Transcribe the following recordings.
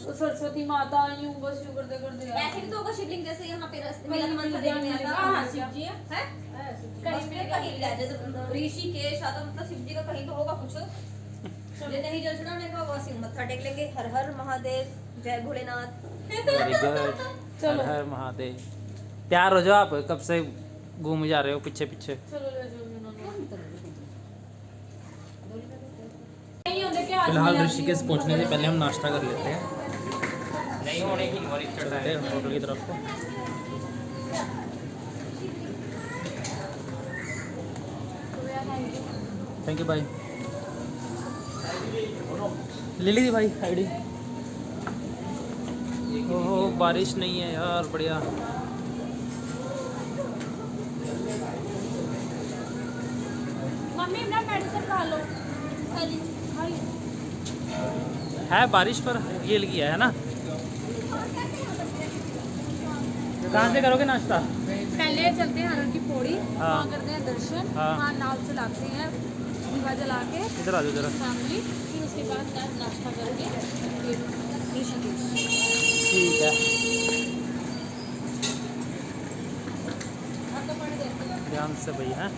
सरस्वती माता आई हूँ बस यूं करते करते ऐसे भी तो होगा शिवलिंग जैसे यहाँ पे मेरा मन सा देखने आता हां शिव जी है कहीं जैसे ऋषिकेश आता मतलब शिव जी का कहीं तो होगा कुछ चले नहीं जल चढ़ाने का वैसे मत्था टेक लेंगे। हर हर महादेव, जय भोलेनाथ। Very good. हर हर महादेव। तैयार हो जाओ आप, कब से घूम जा रहे हो पीछे पीछे। चलो ले जाओ फिलहाल ऋषिकेश पहुंचने से पहले हम नाश्ता कर लेते हैं। नहीं होने की चढ़ते हैं होटल की तरफ को। थैंक यू भाई। ले ली थी भाई आईडी। ओहो बारिश नहीं है यार, बढ़िया। मम्मी अपना मेडिसिन खा लो। है बारिश पर ये किया है ना। कहाँ से करोगे नाश्ता? पहले चलते हैं हरण की पौड़ी, हाँ। वहाँ करते हैं दर्शन, हाँ। वहाँ नाव चलाते हैं दीवा जला के इधर आ जाओ जरा। फैमिली, फिर उसके बाद नाश्ता करके फिर ऋषिकेश। ठीक है, ध्यान से भैया हैं।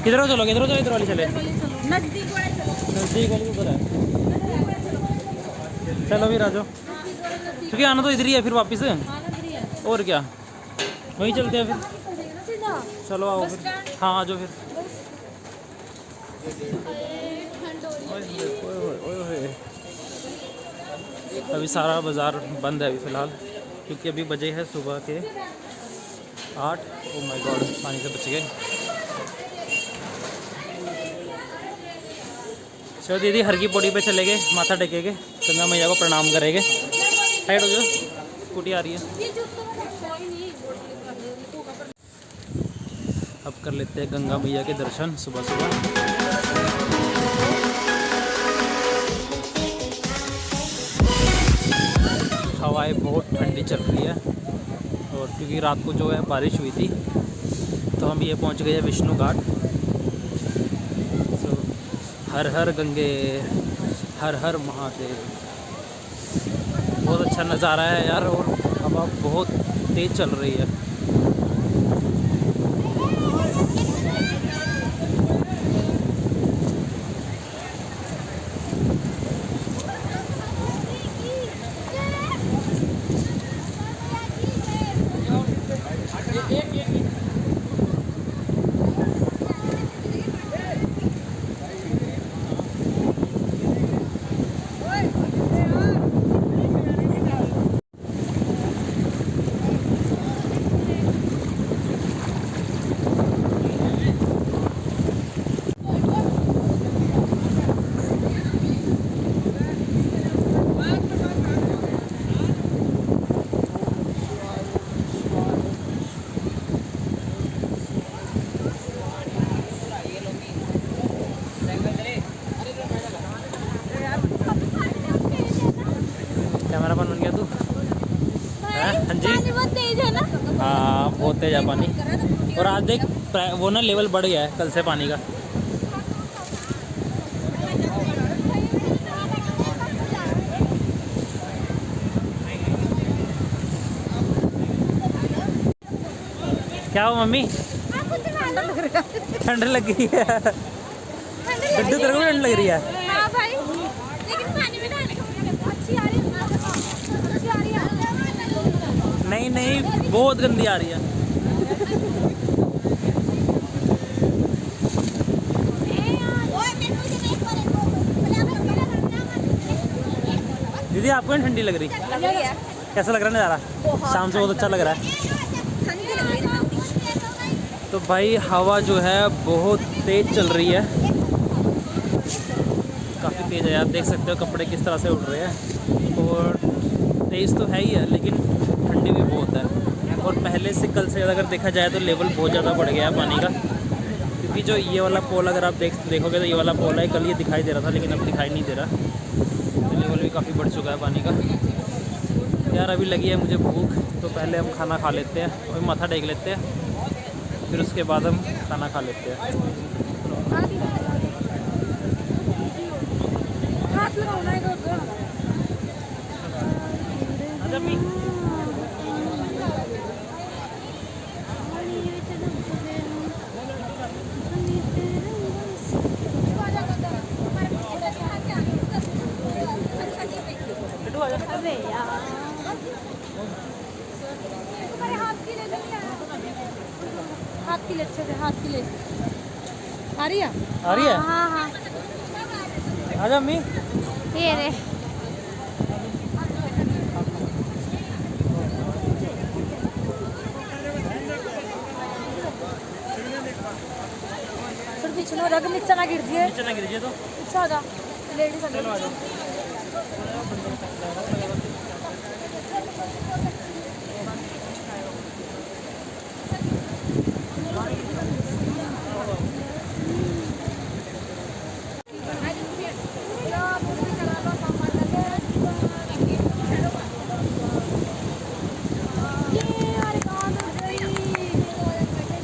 किधर चलो, किधर चलो, इधर वाली चले। नजदीक वाले चलो। नजदीक वाली उधर है। चलो भी राजो, क्योंकि आना तो इधर ही है फिर वापस। और क्या, वहीं चलते हैं फिर। सीधा चलो आओ फिर। हाँ आ जाओ फिर। अभी सारा बाज़ार बंद है अभी फ़िलहाल, क्योंकि अभी बजे है सुबह के 8। ओ माय गॉड, पानी से बच गए। चलो दीदी हर की पौड़ी पे चले गए, माथा टेकेंगे, गंगा मैया को प्रणाम करेंगे। साइड हो जाओ, स्कूटी आ रही है। अब कर लेते हैं गंगा मैया के दर्शन सुबह सुबह। हवाएं बहुत ठंडी चल रही है, और क्योंकि रात को जो है बारिश हुई थी, तो हम ये पहुंच गए हैं विष्णु घाट। सो हर हर गंगे, हर हर महादेव। बहुत अच्छा नज़ारा है यार, और हवा बहुत तेज़ चल रही है। कैमरामैन बन गया तू? हाँ जी, पानी बहुत तेज है ना। हाँ बहुत तेज है पानी। और आज देख वो ना लेवल बढ़ गया है कल से पानी का। क्या हो मम्मी? ठंडा लग रहा है। ठंड लग रही है? गड्ढू तेरे को ठंड लग रही है? हाँ भाई, लेकिन पानी में नहाने का मजा अच्छी आ रही है, अच्छी आ रही है। नहीं नहीं, बहुत गंदी आ रही है। दीदी आपको नहीं ठंडी लग रही? लग रही है। कैसा लग रहा है नज़ारा? शाम से बहुत अच्छा लग रहा है। ठंडी लग रही है। तो भाई हवा जो है बहुत तेज़ चल रही है, काफ़ी तेज़ है यार। देख सकते हो कपड़े किस तरह से उड़ रहे हैं, और तेज़ तो है ही है लेकिन ठंडी भी बहुत है। और पहले से कल से अगर देखा जाए तो लेवल बहुत ज़्यादा बढ़ गया है पानी का, क्योंकि जो ये वाला पोल अगर आप देखोगे तो ये वाला पोल है, कल ये दिखाई दे रहा था लेकिन अब दिखाई नहीं दे रहा। तो लेवल भी काफ़ी बढ़ चुका है पानी का। यार अभी लगी है मुझे भूख, तो पहले हम खाना खा लेते हैं और माथा टेक लेते हैं, फिर उसके बाद हम खाना खा लेते हैं। हाथ लगाओ ना इधर उधर। अबे यार तुम्हारे हाथ की ले लो क्या? हाथ की ले अच्छे से हाथ की ले। आ रही है? आ रही है? हाँ हाँ आजा अम्मी। ये रे फिर पीछे ना रग नीचे ना गिर दिए। नीचे ना गिर जाए तो पीछे आ जा लेडीज चलो आ जाओ।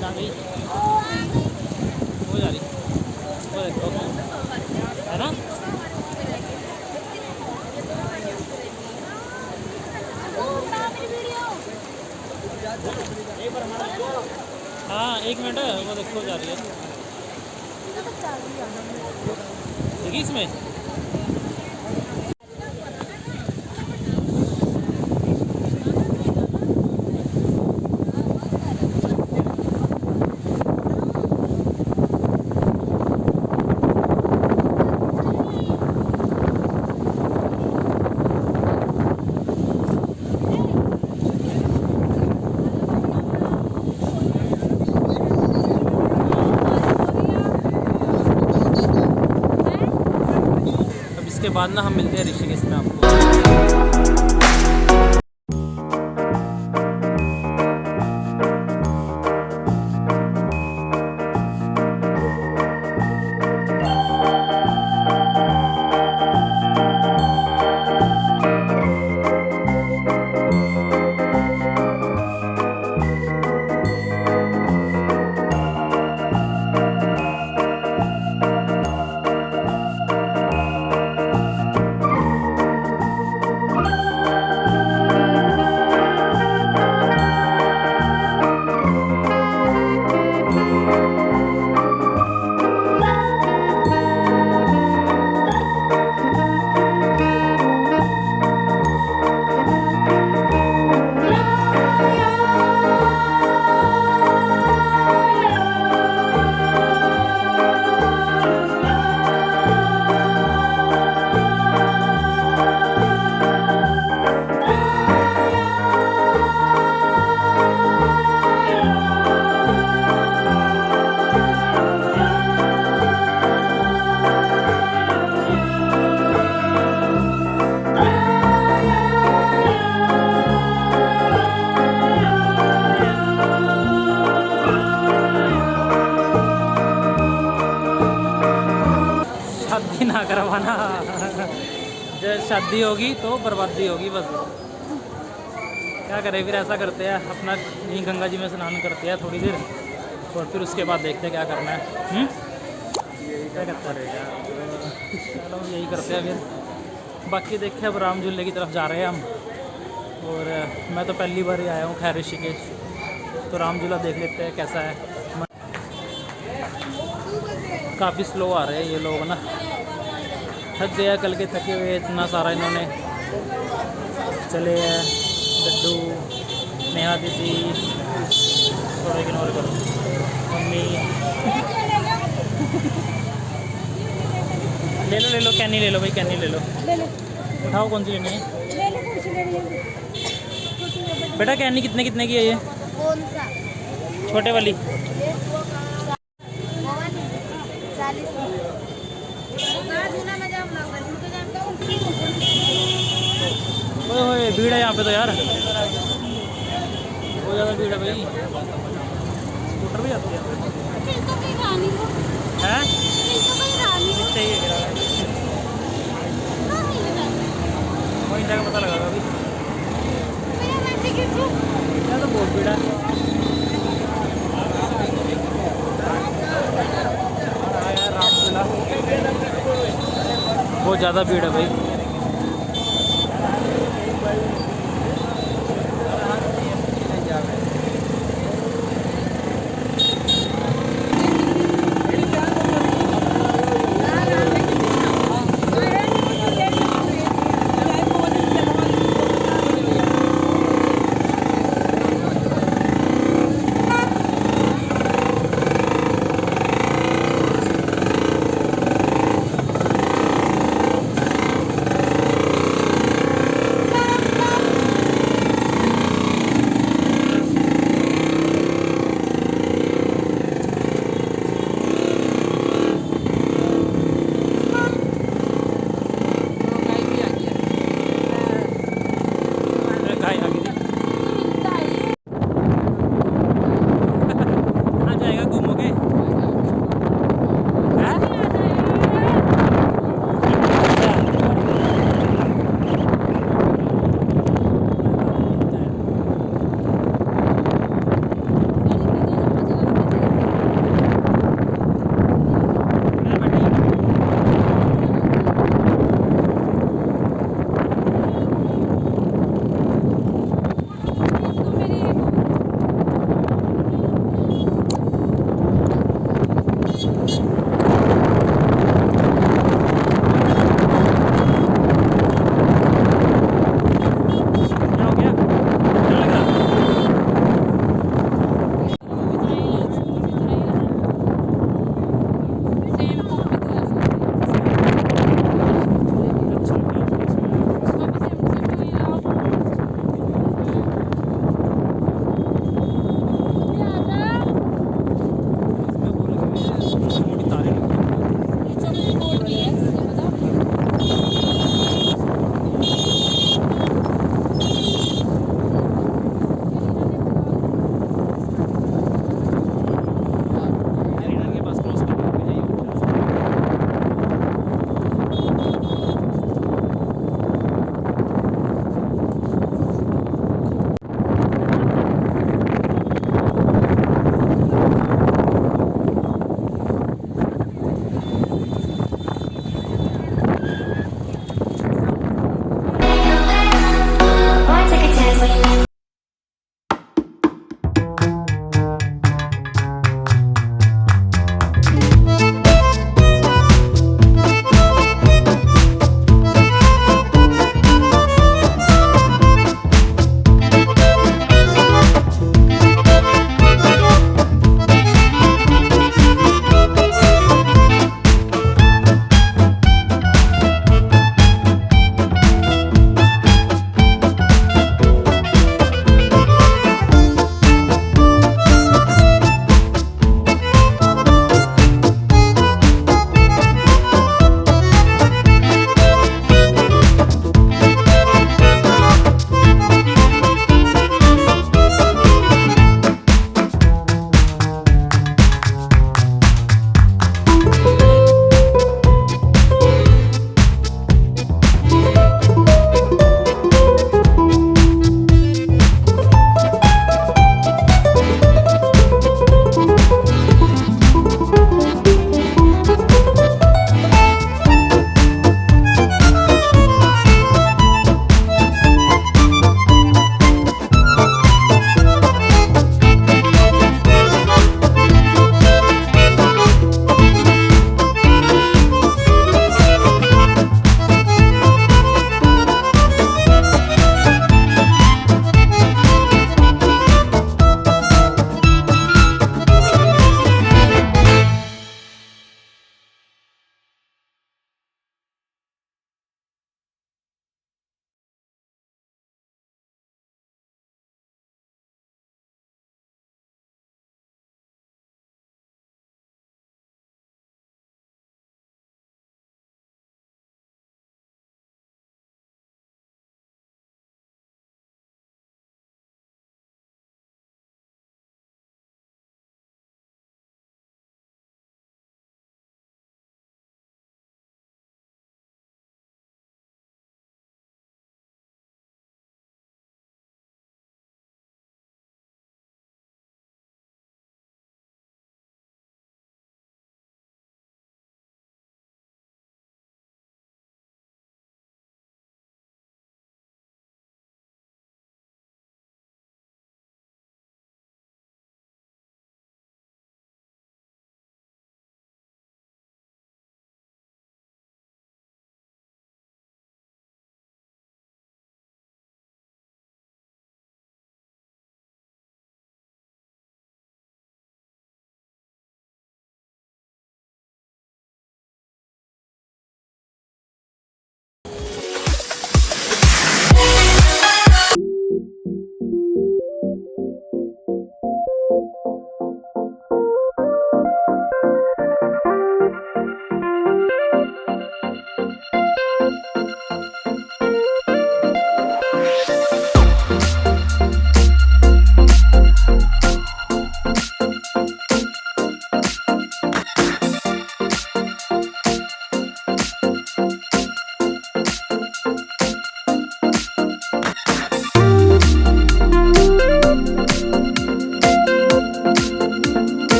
जा गई, वो जा रही, वो देखो है ना। हाँ 1 मिनट, वो देखो जा रही है। देखिए इसमें अब इसके बाद ना हम मिलते हैं ऋषिकेश में आपको। शादी ना करवाना, जब शादी होगी तो बर्बादी होगी बस। क्या करें फिर, ऐसा करते हैं अपना यहीं गंगा जी में स्नान करते हैं थोड़ी देर और फिर उसके बाद देखते हैं क्या करना है। क्या करता रहेगा, चलो यही करते हैं फिर। बाकी देखें, अब राम झूले की तरफ जा रहे हैं हम। और मैं तो पहली बार ही आया हूँ खैर ऋषिकेश, तो राम झूला देख लेते हैं कैसा है। काफ़ी स्लो आ रहे हैं ये लोग ना, थक गया कल के थके हुए, इतना सारा इन्होंने चले हैं। डड्डू, नेहा दीदी, थोड़ा इग्नोर करो, मम्मी ले लो कैनी ले लो भाई, कैनी ले लो, उठाओ कौन सी लेनी है बेटा। कैनी कितने कितने की है ये? कौन सा? छोटे वाली 40। ओए भीड़ है यहाँ पे तो यार, बहुत ज़्यादा भीड़ है भाई। स्कूटर भी आती है हैं? चाहिए वही जगह पता लगा अभी, क्या तो बहुत भीड़ है। बहुत ज़्यादा भीड़ है भाई।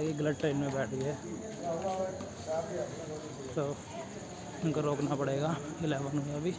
ये गलत ट्रेन में बैठ गए, तो इनको रोकना पड़ेगा। 11 में अभी।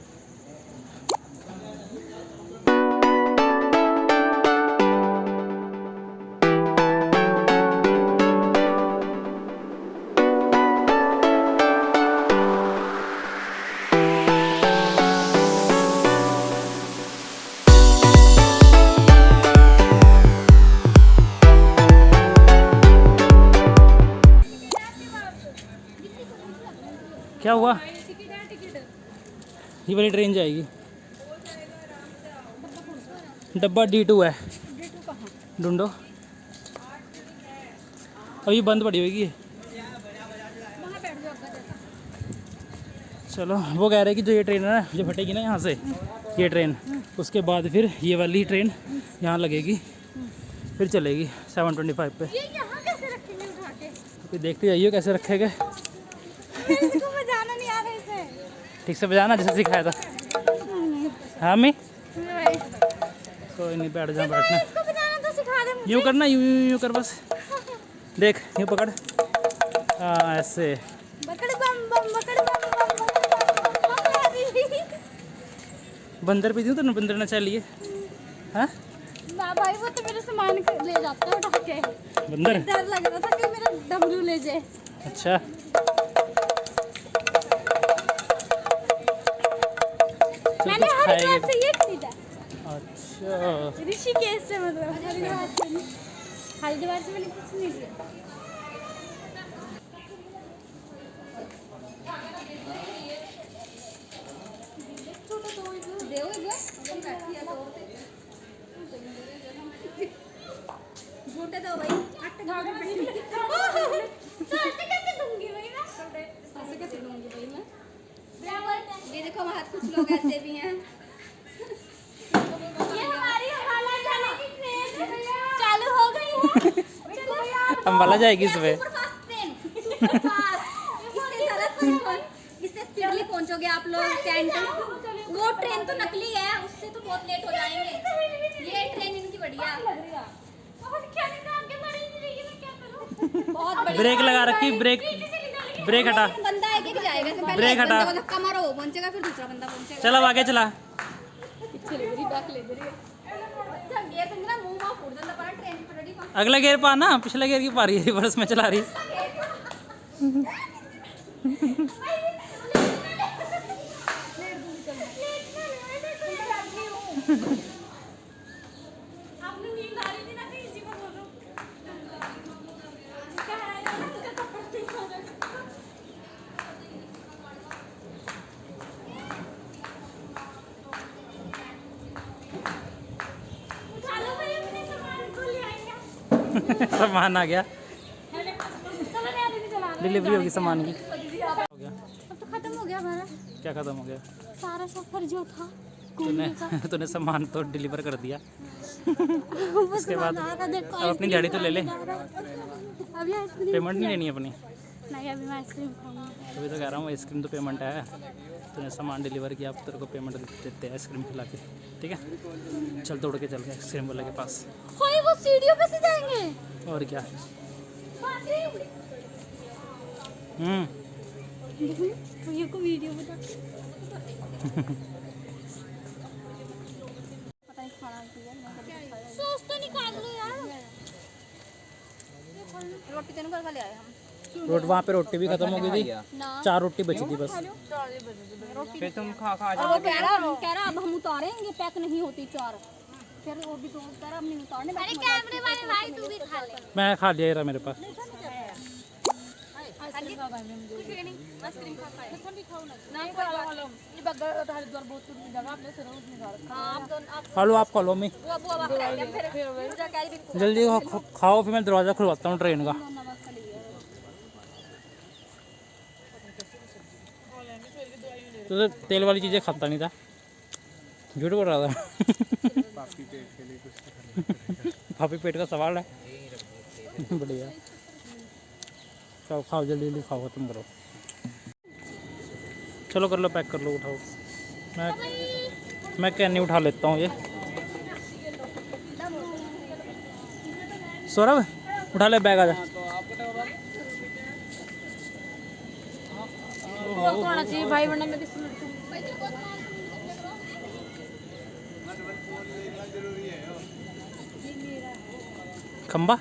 क्या हुआ? टिकट है टिकट। ये वाली ट्रेन जाएगी। डब्बा D2 है, D2 कहाँ? ढूंढो। अभी बंद पड़ी होगी ये। वहाँ बैठ जाओ अब्बा जैसा। चलो, वो कह रहे हैं कि जो ये ट्रेन है ना, जो फटेगी ना यहाँ से, ये ट्रेन, उसके बाद फिर ये वाली ट्रेन यहाँ लगेगी, फिर चलेगी 7:25 पे। ये यहाँ कैसे रखेंगे उठा के? फिर देखते जाइए कैसे रखेगा। इसको बजाना नहीं आ रहा इसे। ठीक से बजाना जैसे सिखाया था। हाँ मी, भाई, कोई नहीं, बैठ जा बैठना। इसको बजाना तो सिखा दे मुझे। यूँ करना, यूँ यूँ यूँ कर बस। देख, यूँ पकड़। हाँ ऐसे। बकड़ बम बम बकड़ बम बम बम बम। बंदर भी दूँ तो बंदर न चाहिए। हाँ ना भाई, वो तो मेरे सामान ले जाता है उठा के। बंदर। डर लग रहा था कि मेरा डमरू ले जाए। अच्छा, मैंने कुछ हरिद्वार खाएंगे। से ये खरीदा। अच्छा, ऋषिकेश से, मतलब हरिद्वार से नहीं। हरिद्वार से मैंने कुछ नहीं लिया। झूठे दो भाई। तो ऐसे कैसे दूंगी भाई मैं? ऐसे कैसे दूंगी भाई मैं? ये देखो वहाँ कुछ लोग ऐसे भी हैं। ये हमारी हवाला जाने की ट्रेन चालू हो गई है। चलो यार, अम्बाला जाएगी सुबह। Superfast train, superfast. इससे स्पीडली पहुंचोगे आप लोग कैंटन। वो ट्रेन तो नकली है, उससे तो बहुत लेट हो जाएंगे। ये ट्रेन इनकी बढ़िया। और क्या निकाल के मरी नहीं रही है, मैं क्या करूं? बहुत बढ़िया। ब्रेक लगा रखी, ब्रेक ब्रेक हटा। बंदा एक एक जाएगा, तो पहले ब्रेक एक बंदा हटा। को धक्का मारो, वो पहुंचेगा, फिर दूसरा बंदा पहुंचेगा। चल अब आगे चला। पीछे ले रही, बैक ले रही है। अच्छा ये तो ना मुंह वहां फूट जाता पर ट्रेन पर रेडी पा। अगला गेयर पा ना, पिछला गेयर की पा रही है, रिवर्स में चला रही। आपने नींद आ रही थी ना, इसी को बोल रहा हूं। क्या है यार, मुझे थप्पड़ नहीं खाना। चलो भाई, अपने सामान को ले आएंगे। सामान आ गया, चलो नहीं आती, चला रहे डिलीवरी होगी सामान की। हो गया। अब तो खत्म हो गया हमारा क्या खत्म हो गया? सारा सफर जो था तूने घूमने का। तूने सामान तो डिलीवर कर दिया। वो उसके बाद सामान आया था, देखो, अब अपनी दिहाड़ी तो ले ले। अभी आइसक्रीम पेमेंट नहीं लेनी अपनी। नहीं, अभी मैं आइसक्रीम खाऊंगा। तभी तो कह रहा हूँ, आइसक्रीम तो पेमेंट है। तूने सामान डिलीवर किया, अब तेरे को पेमेंट देते हैं आइसक्रीम खिला के, ठीक है? चल तोड़ के चल के आइसक्रीम वाले के पास। होए, वो सीढ़ियों पे से जाएंगे। और क्या। भैया को वीडियो बता। पता नहीं खाना सॉस तो निकाल लो यार। रोटी तेन घर ले आए हम। रोटी वहाँ पे रोटी भी खत्म हो गई थी, ना 4 रोटी बची थी बस। फिर तुम खा और वो कह रहा अब हम उतारेंगे, पैक नहीं होती 4। फिर वो भी तो कह रहा हम नहीं उतारने। अरे कैमरे वाले भाई, तू भी खा ले। मैं खा लिया, मेरे पास। आइसक्रीम खा आइसक्रीम खा खाए नहीं ये बगल हरिद्वार बहुत दूर जगह, आपने से रोज नहीं खा रखा। आप दोनों आप खा लो, आप खा लो। मैं वो बुआ बाप ले फिर जा के भी जल्दी खाओ, फिर मैं दरवाज़ा खुलवाता हूँ ट्रेन का। तो तेल वाली चीज़ें खाता नहीं था, झूठ बोल रहा था। पापी पेट का सवाल है। बढ़िया, खाओ खाओ, जल्दी जल्दी खाओ, खत्म करो। चलो कर लो, पैक कर लो, उठाओ। मैं कैनी उठा लेता हूँ ये। सौरभ उठा ले बैग, आ जा। वो तो आना चाहिए भाई, वरना मैं किसी लड़के खंबा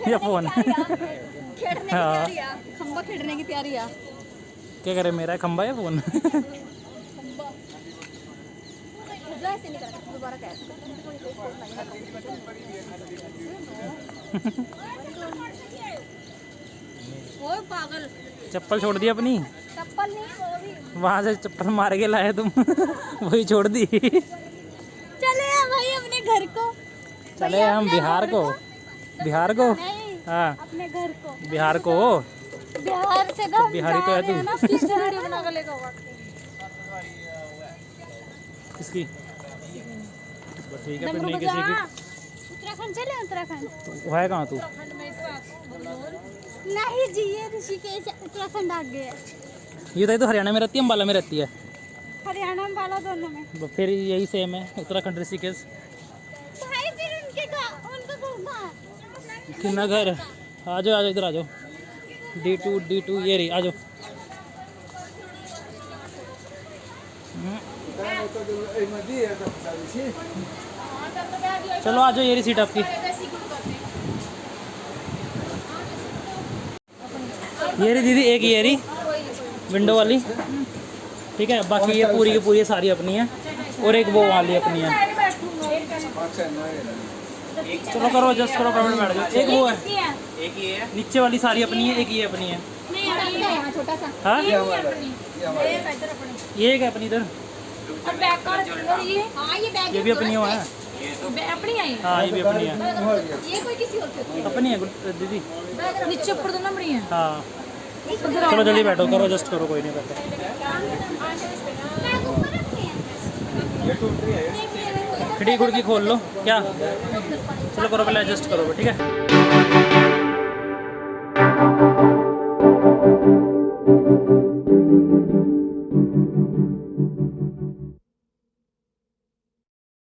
या फोन? खेड़ने की हाँ। तैयारी है, खंबा खेड़ने की तैयारी है। क्या करे, मेरा है खंबा या फोन? मुझे ऐसे नहीं करना, दोबारा कह ओए पागल, चप्पल छोड़ दी अपनी, चप्पल नहीं वो भी। वहां से चप्पल मार के लाए तुम। वही छोड़ दी। चले भाई अपने घर को। चले हम बिहार को, बिहार को। नहीं, हाँ अपने घर को। बिहार को। बिहार से तो बिहारी तो है तू। ना, किस वीडियो बना कर लेगा होगा। किसकी? बस ठीक है, फिर नंबर नहीं को किसी जा। की। उत्तराखंड चले, उत्तराखंड। वो है कहाँ तू? नहीं जी, ये ऋषिकेश उत्तराखंड आ गए। ये तो हरियाणा में रहती है, अम्बाला में रहती है। हरियाणा में वाला दोनों में। फिर यही सेम है, उत्तराखंड ऋषिकेश। भाई फिर उनके उनका घर कहाँ? कितना घर? आ जाओ इधर आ जाओ। D2 ये रही, आ जाओ। चलो आ जाओ, ये रही सीट आपकी। ये रही दीदी, एक ये रही विंडो वाली, ठीक है। बाकी ये पूरी की पूरी सारी अपनी है, और एक वो वाली अपनी है। चलो करो एडजस्ट करो, कमेंट में बैठ जाओ। एक वो है, एक ही है। नीचे वाली सारी अपनी है, एक ये अपनी है। नहीं, छोटा सा। हाँ ये इधर अपनी। ये एक है अपनी इधर, और बैग का, और ये हाँ ये बैग ये भी अपनी है। अपनी है। हाँ ये भी अपनी है, ये कोई किसी और की होती अपनी है दीदी। नीचे ऊपर दोनों बड़ी हैं। हाँ चलो जल्दी बैठो, करो एडजस्ट करो, कोई नहीं बैठो। खिड़की खुड़की खोल लो क्या। चलो करो पहले एडजस्ट करो, ठीक है।